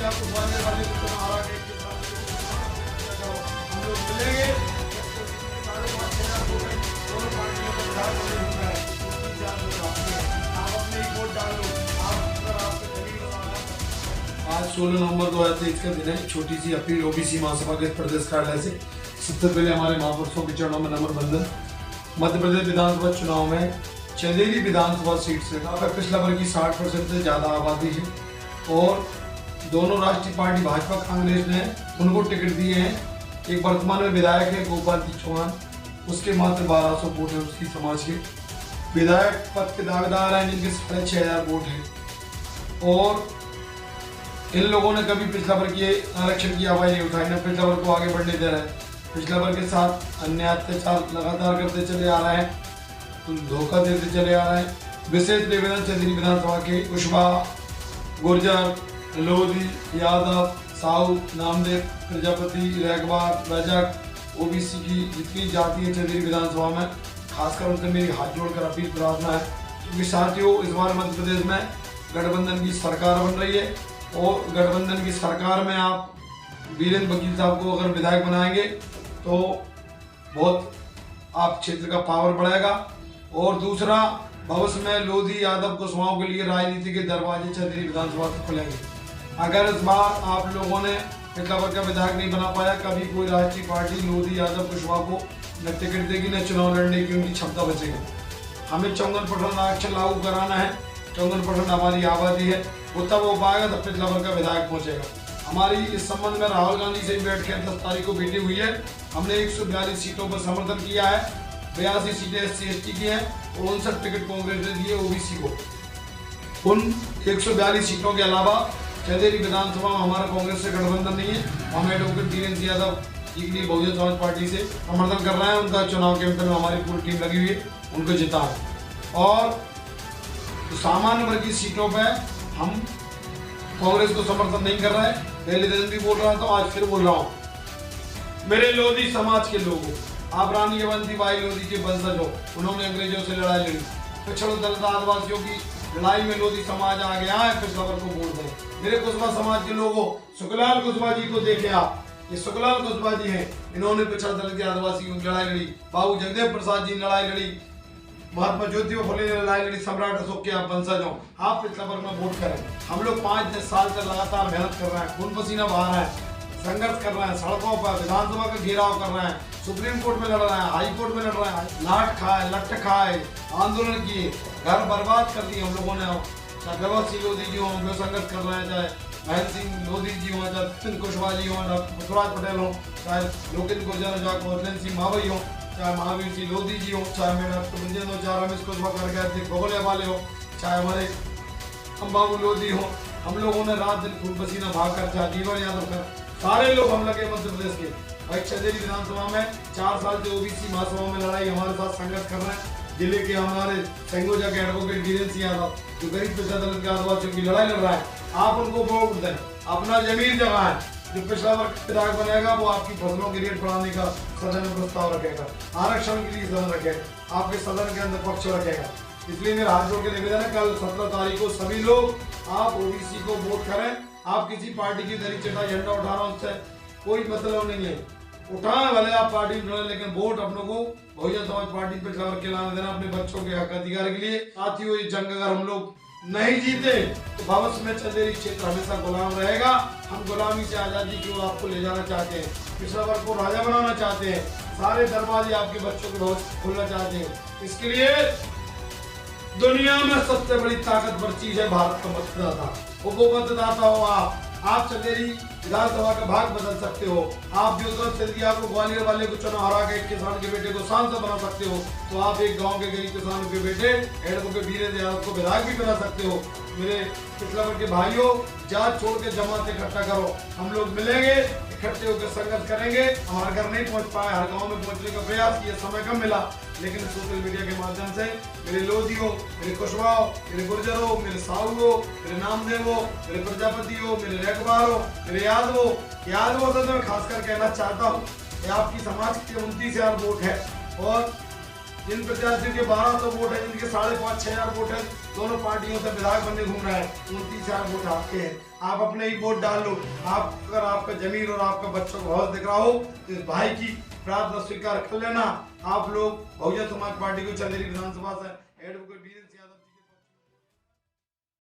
आपको ग्वालियर वाले को चुनाव हरा के हम लोग मिलेंगे। 5,500 वोट है, दोनों पार्टियों का विधायक होना है, आप अपने ही वोट डालो। आज 16 नवंबर 2023 का दिन है। छोटी सी अपील ओबीसी महासभा के प्रदेश कार्यालय से। सबसे पहले हमारे महापुरुषों के चरणों में नम्र बंदन। मध्य प्रदेश विधानसभा चुनाव में चंदेरी विधानसभा सीट से पिछला वर्ग की 60% से ज्यादा आबादी है और दोनों राष्ट्रीय पार्टी भाजपा कांग्रेस ने उनको टिकट दिए हैं। एक वर्तमान में विधायक है गोपाल जी चौहान, उसके मात्र 1200 वोट है उसकी समाज के। विधायक पद के दावेदार हैं जिनके 6,500 वोट है और इन लोगों ने कभी पिछला वर्ग के आरक्षण की आवाज नहीं उठाई, न पिछला वर्ग को आगे बढ़ने दे रहे हैं। पिछला वर्ग के साथ अन्य अत्याचार लगातार करते चले आ रहे हैं, धोखा देते चले आ रहे हैं। विशेष निवेदन चंदेरी विधानसभा के कुशवाहा, गुर्जर, लोधी, यादव, साहू, नामदेव, प्रजापति, रैगवार, रजक, ओबीसी की जितनी जाति है चंदेरी विधानसभा में, खासकर उनसे मेरी हाथ जोड़कर अपील प्रार्थना है। क्योंकि साथियों, इस बार मध्य प्रदेश में गठबंधन की सरकार बन रही है और गठबंधन की सरकार में आप वीरेंद्र वकील साहब को अगर विधायक बनाएंगे तो बहुत आप क्षेत्र का पावर बढ़ेगा। और दूसरा, भविष्य में लोधी, यादव, कुशवाहाओं के लिए राजनीति के दरवाजे चंदेरी विधानसभा से खुलेंगे। अगर इस बार आप लोगों ने पिछला वर्ग का विधायक नहीं बना पाया, कभी कोई राष्ट्रीय पार्टी लोधी, यादव, कुशवाहा को न टिकट देगी न चुनाव लड़ने की उनकी क्षमता बचेगी। हमें 54% आरक्षण लागू कराना है। 54% हमारी आबादी है, वो तब हो पाएगा तब पिछला वर्ग का विधायक पहुंचेगा। हमारी इस संबंध में राहुल गांधी से बैठ के 10 तारीख को बैठी हुई है। हमने 142 सीटों पर समर्थन किया है, 82 सीटें SC/ST की हैं और 59 टिकट कांग्रेस ने दिए ओबीसी को। उन 142 सीटों के अलावा चंदेरी विधानसभा में हमारा कांग्रेस से गठबंधन नहीं है। हम एडवोकेट वीरेंद्र यादव जी के लिए बहुजन समाज पार्टी से समर्थन कर रहे हैं। उनका चुनाव कैंपेन में हमारी पूरी टीम लगी हुई है, उनको जिताएं। और तो सामान्य वर्ग की सीटों पर हम कांग्रेस को समर्थन नहीं कर रहे हैं। पहले दिन भी बोल रहा था, आज फिर बोल रहा हूँ। मेरे लोधी समाज के लोगों, आप रानी अवंतीबाई लोधी के वंशज हो, उन्होंने अंग्रेजों से लड़ाई लड़ी। पिछड़े दलित आदिवासियों की लड़ाई में लोधी समाज आ गया है, पिछड़ा वर्ग को वोट दें। मेरे कुशवाहा समाज के लोगों, सुखलाल कुशवाहा जी को देखें आप, ये सुखलाल कुशवाहा जी हैं, इन्होंने पिछड़ा दलित आदिवासी की लड़ाई लड़ी। बाबू जगदेव प्रसाद जी ने लड़ाई लड़ी, महात्मा ज्योतिबा फुले ने लड़ाई लड़ी। सम्राट अशोक के आप वंशज हो, आप पिछला वर्ग में वोट करें। हम लोग 5-10 साल से लगातार मेहनत कर रहे हैं, खून पसीना बहा रहे हैं, संघर्ष कर रहे हैं, सड़कों पर विधानसभा का घेराव कर रहे हैं, सुप्रीम कोर्ट में लड़ रहे हैं, हाई कोर्ट में लड़ रहे हैं, लाठ खाए, लट्ठ खाए, आंदोलन किए, घर बर्बाद कर दिए हम लोगों ने। चाहे गौरव सिंह लोधी जी हो, जो संघर्ष कर रहे हैं, चाहे महेंद्र सिंह लोधी जी हो, चाहे सचिन कुशवाहा जी हो, चाहे पृथ्वीराज पटेल हो, चाहे लोकेन्द्र गुर्जर हो, चाहे कौशलेंद्र सिंह मावई हो, चाहे महावीर सिंह लोधी जी हो, चाहे मेरा हो, चाहे रमेश कुशवाहा करके भगोले वाले हो, चाहे हमारे अम्बाबू लोधी हो, हम लोगों ने रात दिन खून पसीना भाग कर, चाहे दीवान यादव कर, सारे लोग हम लगे मध्य प्रदेश के। भाई चंदेरी विधानसभा में 4 साल से ओबीसी महासभा में लड़ाई हमारे साथ संघर्ष कर रहे हैं। जिले के हमारे संगोजा के एडवोकेट वीरेंद्र यादव, जो गरीब पिछड़ा दलित के आदिवासियों की लड़ाई लड़ रहा है, आप उनको वोट दें। अपना जमीन जगह है, जो पिछड़ा वर्ग विधायक बनेगा वो आपकी फसलों के रेट बढ़ाने का सदन में प्रस्ताव रखेगा, आरक्षण के लिए सदन रखेगा, आपके सदन के अंदर पक्ष रखेगा। इसलिए मेरा हाथ जोड़ के निवेदन है, कल 17 तारीख को सभी लोग आप ओबीसी को वोट करें। आप किसी पार्टी की दरी चटा झंडा उठा रहा, उससे कोई मतलब नहीं है, उठाए भले आप पार्टी उठाए, लेकिन वोट अपनों को बहुजन समाज पार्टी पिछड़ा वर्ग के लाने देना, अपने बच्चों के हक अधिकार के लिए। साथियों, ये जंग अगर हम लोग नहीं जीते तो भविष्य में चंदेरी क्षेत्र हमेशा गुलाम रहेगा। हम गुलामी से आजादी की ओर आपको ले जाना चाहते हैं, पिछड़ा वर्ग को राजा बनाना चाहते हैं, सारे दरवाजे आपके बच्चों के भविष्य खोलना चाहते हैं। इसके लिए दुनिया में सबसे बड़ी ताकतवर चीज है भारत का मतदाता। वो मतदाता हो आप चंदेरी विधानसभा का भाग बदल सकते हो। आप जो चंदिया को ग्वालियर वाले को चुनाव हरा के एक किसान के बेटे को सांसद बना सकते हो, तो आप एक गांव के गरीब किसान के बेटे एडवोकेट वीरेंद्र यादव को विधायक भी बना सकते हो। मेरे पिछला वर्ग के भाइयों, जात छोड़ के जमात इकट्ठा करो, हम लोग मिलेंगे, इकट्ठे होकर संघर्ष करेंगे। हमारे घर नहीं पहुंच पाए, हर गांव में पहुंचने का प्रयास किया, समय कम मिला, लेकिन सोशल मीडिया के माध्यम से मेरे लोधी हो, मेरे कुशवाहा हो, मेरे गुर्जर हो, मेरे साहू हो, मेरे नामदेव हो, मेरे प्रजापति हो, मेरे रैगवार हो, मेरे यादव हो, तो मैं खासकर कहना चाहता हूँ कि आपकी समाज के 29,000 वोट है और जिन प्रत्याशियों के 1200 वोट है, जिनके 5,500-6,000 वोट है, दोनों पार्टियों से विधायक बनने घूम रहा है, 29,000 वोट आपके हैं। आप अपने ही वोट डाल लो। आप अगर आपका जमीर और आपका बच्चों को बहुत दिख रहा हो तो इस भाई की प्रार्थना स्वीकार कर लेना। आप लोग बहुजन समाज पार्टी को चंदेरी विधानसभा से एडवोकेट